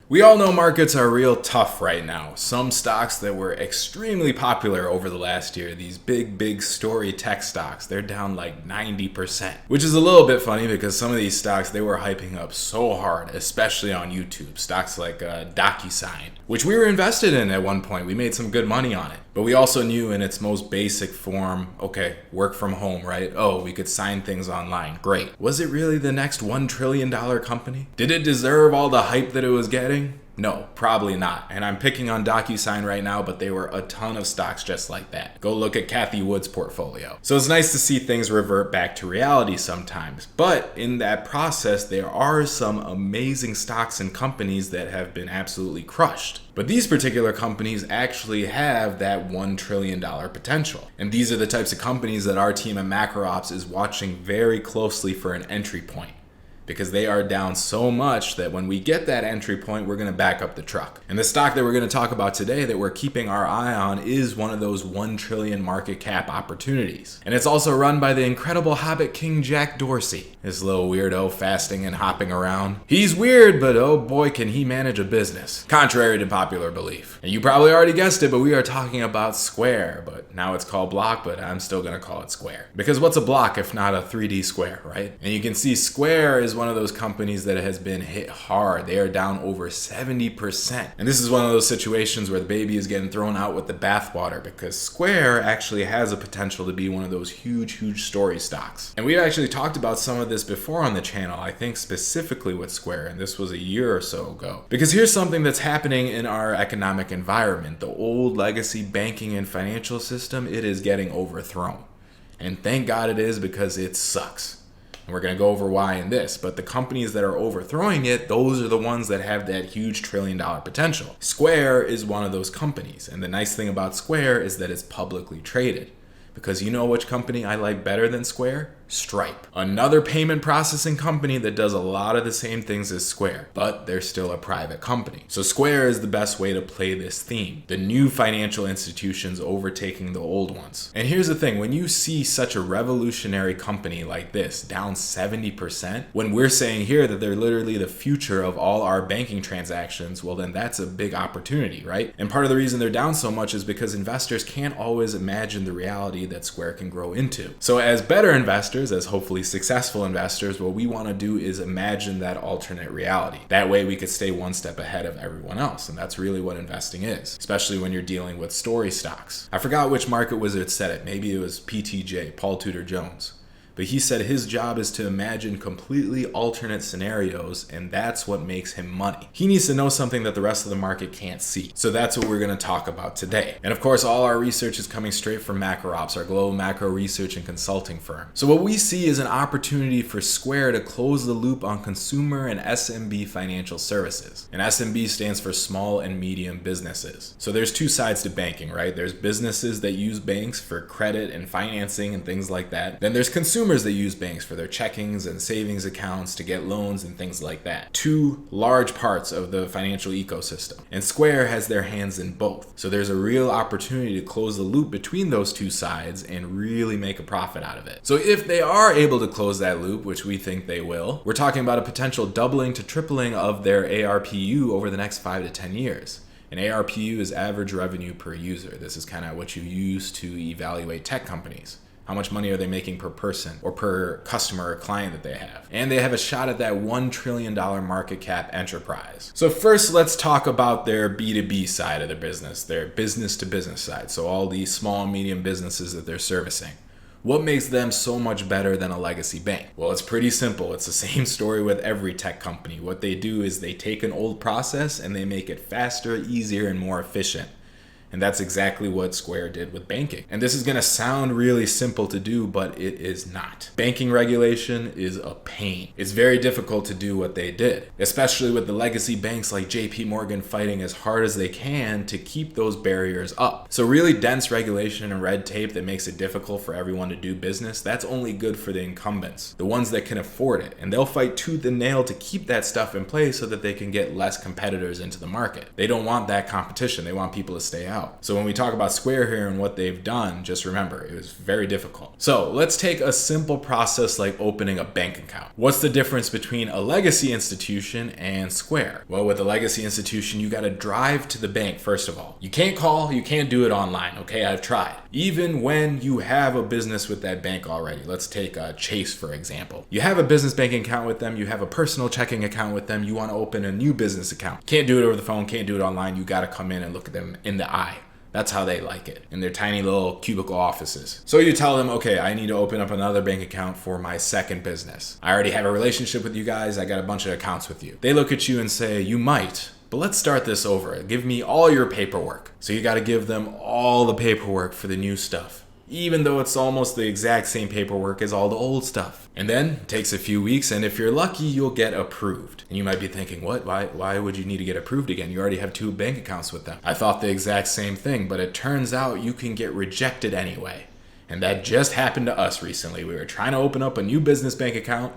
We all know markets are real tough right now. Some stocks that were extremely popular over the last year, these big story tech stocks, they're down like 90%. Which is a little bit funny because some of these stocks, they were hyping up so hard, especially on YouTube. Stocks like DocuSign, which we were invested in at one point. We made some good money on it. But we also knew in its most basic form, okay, work from home, right? Oh, we could sign things online. Great. Was it really the next $1 trillion company? Did it deserve all the hype that it was getting? No, probably not. And I'm picking on DocuSign right now, but there were a ton of stocks just like that. Go look at Kathy Wood's portfolio. So it's nice to see things revert back to reality sometimes. But in that process, there are some amazing stocks and companies that have been absolutely crushed. But these particular companies actually have that $1 trillion potential. And these are the types of companies that our team at Macro Ops is watching very closely for an entry point, because they are down so much that when we get that entry point, we're going to back up the truck. And the stock that we're going to talk about today that we're keeping our eye on is one of those 1 trillion market cap opportunities. And it's also run by the incredible Hobbit King Jack Dorsey, this little weirdo fasting and hopping around. He's weird, but oh boy, can he manage a business, contrary to popular belief. And you probably already guessed it, but we are talking about Square. But now it's called Block, but I'm still going to call it Square. Because what's a block if not a 3D square, right? And you can see Square is one of those companies that has been hit hard. They are down over 70%. And this is one of those situations where the baby is getting thrown out with the bathwater, because Square actually has a potential to be one of those huge story stocks. And we've actually talked about some of this before on the channel, I think specifically with Square, and this was a year or so ago. Because here's something that's happening in our economic environment. The old legacy banking and financial system, it is getting overthrown. And thank God it is, because it sucks. And we're going to go over why in this, but the companies that are overthrowing it, those are the ones that have that huge $1 trillion potential. Square is one of those companies. And the nice thing about Square is that it's publicly traded. Because you know which company I like better than Square? Stripe. Another payment processing company that does a lot of the same things as Square, but they're still a private company. So Square is the best way to play this theme. The new financial institutions overtaking the old ones. And here's the thing, when you see such a revolutionary company like this down 70%, when we're saying here that they're literally the future of all our banking transactions, well then that's a big opportunity, right? And part of the reason they're down so much is because investors can't always imagine the reality that Square can grow into. So as better investors, as hopefully successful investors, what we want to do is imagine that alternate reality. That way we could stay one step ahead of everyone else. And that's really what investing is, especially when you're dealing with story stocks. I forgot which market wizard said it. Maybe it was PTJ, Paul Tudor Jones. But he said his job is to imagine completely alternate scenarios, and that's what makes him money. He needs to know something that the rest of the market can't see. So that's what we're going to talk about today. And of course, all our research is coming straight from Macro Ops, our global macro research and consulting firm. So what we see is an opportunity for Square to close the loop on consumer and SMB financial services. And SMB stands for small and medium businesses. So there's two sides to banking, right? There's businesses that use banks for credit and financing and things like that. Then there's consumers that use banks for their checkings and savings accounts to get loans and things like that. Two large parts of the financial ecosystem. And Square has their hands in both. So there's a real opportunity to close the loop between those two sides and really make a profit out of it. So if they are able to close that loop, which we think they will, we're talking about a potential doubling to tripling of their ARPU over the next 5 to 10 years. And ARPU is average revenue per user. This is kind of what you use to evaluate tech companies. How much money are they making per person or per customer or client that they have? And they have a shot at that $1 trillion market cap enterprise. So first, let's talk about their B2B side of the business, their business to business side. So all these small and medium businesses that they're servicing. What makes them so much better than a legacy bank? Well, it's pretty simple. It's the same story with every tech company. What they do is they take an old process and they make it faster, easier, and more efficient. And that's exactly what Square did with banking. And this is going to sound really simple to do, but it is not. Banking regulation is a pain. It's very difficult to do what they did, especially with the legacy banks like JP Morgan fighting as hard as they can to keep those barriers up. So really dense regulation and red tape that makes it difficult for everyone to do business, that's only good for the incumbents, the ones that can afford it. And they'll fight tooth and nail to keep that stuff in place so that they can get less competitors into the market. They don't want that competition. They want people to stay out. out. So when we talk about Square here and what they've done, just remember, it was very difficult. So let's take a simple process like opening a bank account. What's the difference between a legacy institution and Square? Well, with a legacy institution, you got to drive to the bank first of all. You can't call, you can't do it online, okay? I've tried. Even when you have a business with that bank already. Let's take Chase, for example. You have a business banking account with them, you have a personal checking account with them, you want to open a new business account. Can't do it over the phone, can't do it online, you got to come in and look at them in the eye. That's how they like it, in their tiny little cubicle offices. So you tell them, okay, I need to open up another bank account for my second business. I already have a relationship with you guys, I got a bunch of accounts with you. They look at you and say, you might, but let's start this over. Give me all your paperwork. So you got to give them all the paperwork for the new stuff, even though it's almost the exact same paperwork as all the old stuff. And then it takes a few weeks, and if you're lucky, you'll get approved. And you might be thinking, what? Why would you need to get approved again? You already have 2 bank accounts with them. I thought the exact same thing, but it turns out you can get rejected anyway. And that just happened to us recently. We were trying to open up a new business bank account,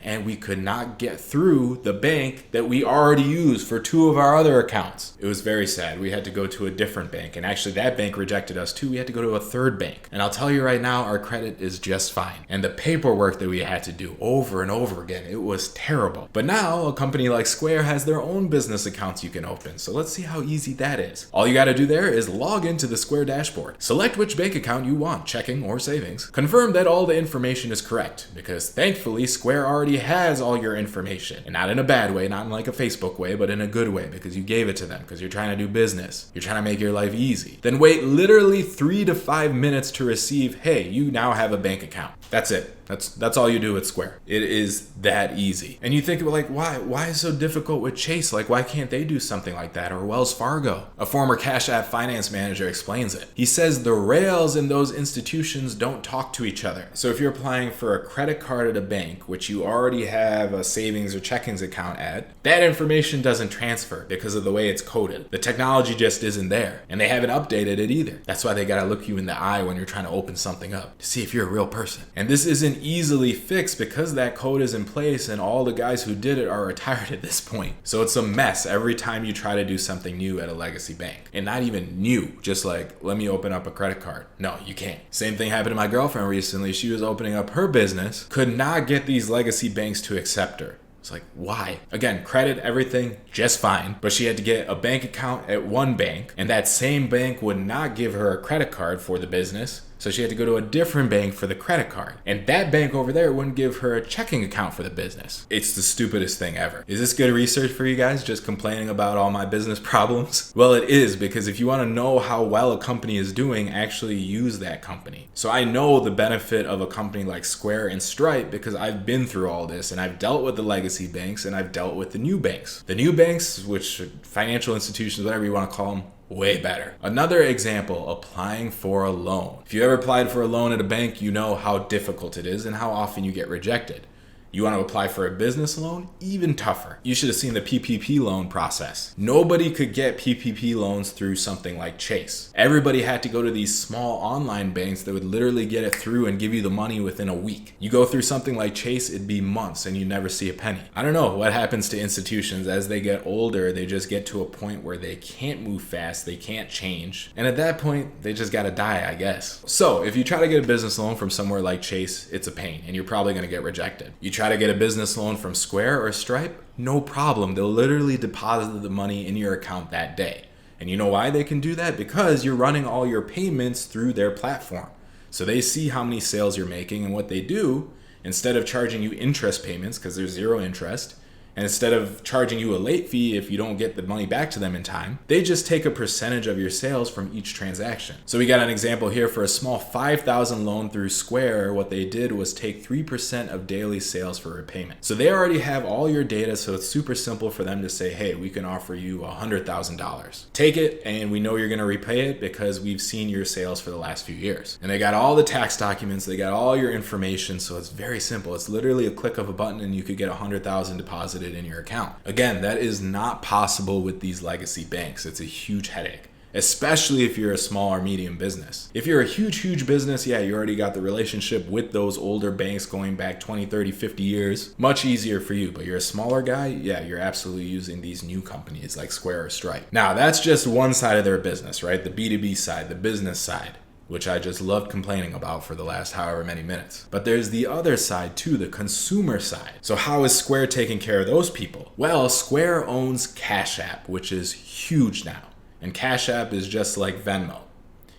and we could not get through the bank that we already use for 2 of our other accounts. It was very sad. We had to go to a different bank, and actually that bank rejected us too. We had to go to a third bank. And I'll tell you right now, our credit is just fine. And the paperwork that we had to do over and over again, it was terrible. But now a company like Square has their own business accounts you can open. So let's see how easy that is. All you gotta do there is log into the Square dashboard. Select which bank account you want, checking or savings. Confirm that all the information is correct, because thankfully Square already has all your information, and not in a bad way, not in like a Facebook way, but in a good way, because you gave it to them, because you're trying to do business, you're trying to make your life easy. Then wait literally 3 to 5 minutes to receive, hey, you now have a bank account. That's it. That's all you do with Square. It is that easy. And you think, like, why is it so difficult with Chase? Like, why can't they do something like that? Or Wells Fargo? A former Cash App finance manager explains it. He says the rails in those institutions don't talk to each other. So if you're applying for a credit card at a bank, which you already have a savings or checkings account at, that information doesn't transfer because of the way it's coded. The technology just isn't there, and they haven't updated it either. That's why they gotta look you in the eye when you're trying to open something up to see if you're a real person. And this isn't easily fixed because that code is in place and all the guys who did it are retired at this point. So it's a mess every time you try to do something new at a legacy bank. And not even new, just like, let me open up a credit card. No, you can't. Same thing happened to my girlfriend recently. She was opening up her business, could not get these legacy banks to accept her. It's like, why? Again, credit, everything, just fine. But she had to get a bank account at one bank, and that same bank would not give her a credit card for the business. So she had to go to a different bank for the credit card. And that bank over there wouldn't give her a checking account for the business. It's the stupidest thing ever. Is this good research for you guys, just complaining about all my business problems? Well, it is, because if you want to know how well a company is doing, actually use that company. So I know the benefit of a company like Square and Stripe because I've been through all this, and I've dealt with the legacy banks, and I've dealt with the new banks. The new banks, which financial institutions, whatever you want to call them, way better. Another example, applying for a loan. If you ever applied for a loan at a bank, you know how difficult it is and how often you get rejected. You want to apply for a business loan? Even tougher. You should have seen the PPP loan process. Nobody could get PPP loans through something like Chase. Everybody had to go to these small online banks that would literally get it through and give you the money within a week. You go through something like Chase, it'd be months and you never see a penny. I don't know what happens to institutions as they get older. They just get to a point where they can't move fast, they can't change. And at that point, they just gotta die, I guess. So if you try to get a business loan from somewhere like Chase, it's a pain and you're probably gonna get rejected. You try to get a business loan from Square or Stripe, no problem. They'll literally deposit the money in your account that day. And you know why they can do that? Because you're running all your payments through their platform. So they see how many sales you're making, and what they do, instead of charging you interest payments, because there's 0 interest, and instead of charging you a late fee if you don't get the money back to them in time, they just take a percentage of your sales from each transaction. So we got an example here for a small $5,000 loan through Square. What they did was take 3% of daily sales for repayment. So they already have all your data, so it's super simple for them to say, hey, we can offer you $100,000. Take it, and we know you're gonna repay it because we've seen your sales for the last few years. And they got all the tax documents, they got all your information, so it's very simple. It's literally a click of a button and you could get $100,000 deposited in your account. Again, that is not possible with these legacy banks. It's a huge headache. especially if you're a small or medium business. If you're a huge business, yeah, you already got the relationship with those older banks going back 20, 30, 50 years. Much easier for you. But you're a smaller guy, yeah, you're absolutely using these new companies like Square or Stripe. Now, that's just one side of their business, right? The B2B side, the business side, which I just loved complaining about for the last however many minutes. But there's the other side too, the consumer side. So how is Square taking care of those people? Well, Square owns Cash App, which is huge now. And Cash App is just like Venmo.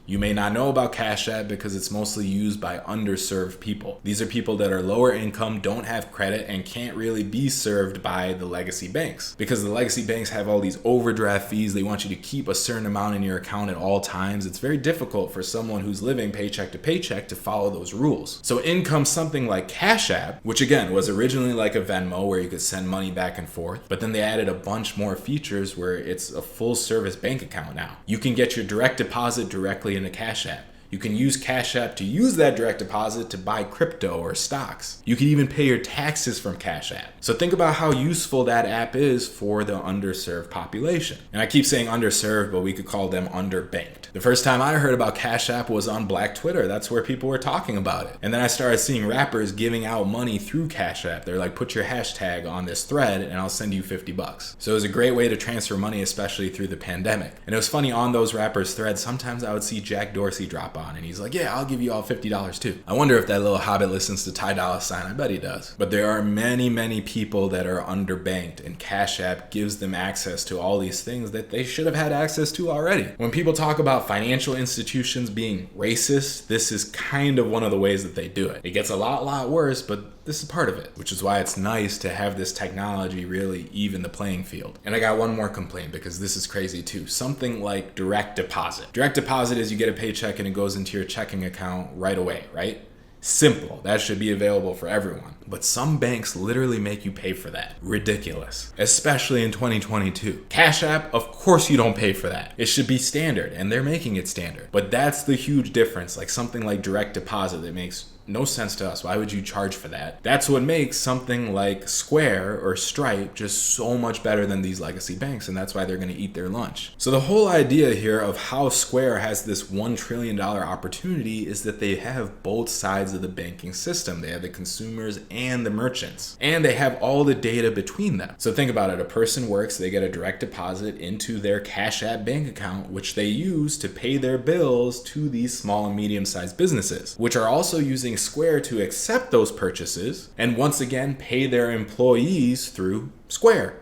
You may not know about Cash App because it's mostly used by underserved people. These are people that are lower income, don't have credit, and can't really be served by the legacy banks. Because the legacy banks have all these overdraft fees. They want you to keep a certain amount in your account at all times. It's very difficult for someone who's living paycheck to paycheck to follow those rules. So in comes something like Cash App, which again was originally like a Venmo where you could send money back and forth, but then they added a bunch more features where it's a full service bank account now. You can get your direct deposit directly into Cash App. You can use Cash App to use that direct deposit to buy crypto or stocks. You can even pay your taxes from Cash App. So think about how useful that app is for the underserved population. And I keep saying underserved, but we could call them underbanked. The first time I heard about Cash App was on Black Twitter. That's where people were talking about it. And then I started seeing rappers giving out money through Cash App. They're like, put your hashtag on this thread and I'll send you $50. So it was a great way to transfer money, especially through the pandemic. And it was funny, on those rappers' threads, sometimes I would see Jack Dorsey drop on and he's like, yeah, I'll give you all $50 too. I wonder if that little hobbit listens to Ty Dolla $ign. I bet he does. But there are many people that are underbanked, and Cash App gives them access to all these things that they should have had access to already. When people talk about financial institutions being racist, this is kind of one of the ways that they do it. It gets a lot worse, but this is part of it, which is why it's nice to have this technology really even the playing field. And I got one more complaint because this is crazy too. Something like direct deposit. Direct deposit is you get a paycheck and it goes into your checking account right away, right? Simple. That should be available for everyone. But some banks literally make you pay for that. Ridiculous. Especially in 2022. Cash App, of course you don't pay for that. It should be standard, and they're making it standard. But that's the huge difference. Like something like direct deposit that makes no sense to us. Why would you charge for that? That's what makes something like Square or Stripe just so much better than these legacy banks, and that's why they're going to eat their lunch. So the whole idea here of how Square has this $1 trillion opportunity is that they have both sides of the banking system. They have the consumers and the merchants, and they have all the data between them. So think about it. A person works, they get a direct deposit into their Cash App bank account, which they use to pay their bills to these small and medium-sized businesses, which are also using Square to accept those purchases and once again pay their employees through Square.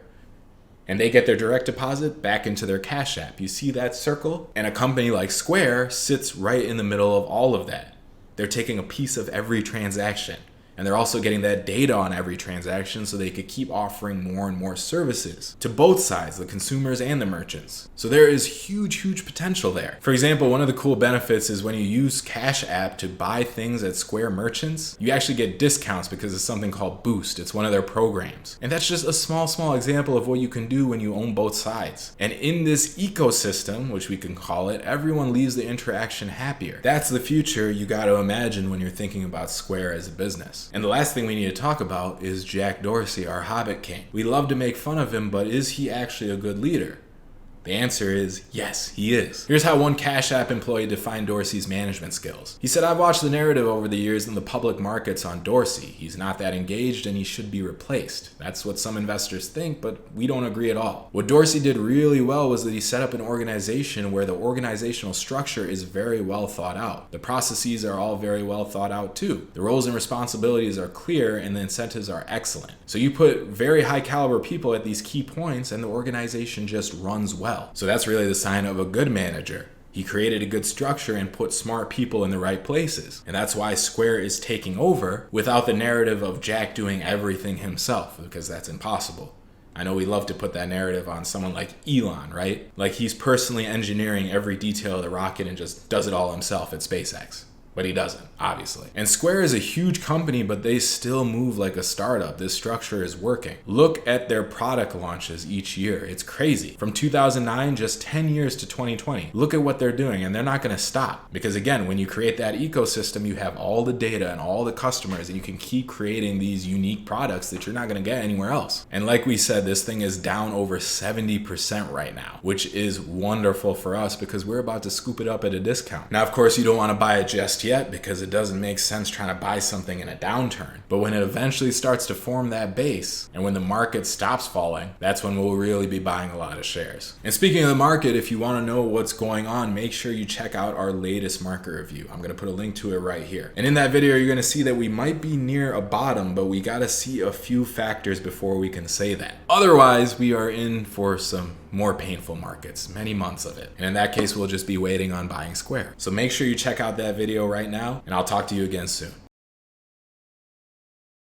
And they get their direct deposit back into their Cash App. You see that circle? And a company like Square sits right in the middle of all of that. They're taking a piece of every transaction. And they're also getting that data on every transaction so they could keep offering more and more services to both sides, the consumers and the merchants. So there is huge potential there. For example, one of the cool benefits is when you use Cash App to buy things at Square merchants, you actually get discounts because of something called Boost. It's one of their programs. And that's just a small example of what you can do when you own both sides. And in this ecosystem, which we can call it, everyone leaves the interaction happier. That's the future you got to imagine when you're thinking about Square as a business. And the last thing we need to talk about is Jack Dorsey, our Hobbit King. We love to make fun of him, but is he actually a good leader? The answer is yes, he is. Here's how one Cash App employee defined Dorsey's management skills. He said, I've watched the narrative over the years in the public markets on Dorsey. He's not that engaged and he should be replaced. That's what some investors think, but we don't agree at all. What Dorsey did really well was that he set up an organization where the organizational structure is very well thought out. The processes are all very well thought out too. The roles and responsibilities are clear and the incentives are excellent. So you put very high caliber people at these key points and the organization just runs well. So that's really the sign of a good manager. He created a good structure and put smart people in the right places. And that's why Square is taking over without the narrative of Jack doing everything himself, because that's impossible. I know we love to put that narrative on someone like Elon, right? Like he's personally engineering every detail of the rocket and just does it all himself at SpaceX. but he doesn't, obviously. And Square is a huge company, but they still move like a startup. This structure is working. Look at their product launches each year. It's crazy. From 2009, just 10 years to 2020. Look at what they're doing, and they're not going to stop. Because again, when you create that ecosystem, you have all the data and all the customers, and you can keep creating these unique products that you're not going to get anywhere else. And like we said, this thing is down over 70% right now, which is wonderful for us because we're about to scoop it up at a discount. Now, of course, you don't want to buy it just yet because it doesn't make sense trying to buy something in a downturn. But when it eventually starts to form that base, and when the market stops falling, that's when we'll really be buying a lot of shares. And speaking of the market, if you want to know what's going on, make sure you check out our latest market review. I'm going to put a link to it right here. And in that video, you're going to see that we might be near a bottom, but we got to see a few factors before we can say that. Otherwise, we are in for some more painful markets, many months of it. And in that case, we'll just be waiting on buying Square. So make sure you check out that video right now, and I'll talk to you again soon.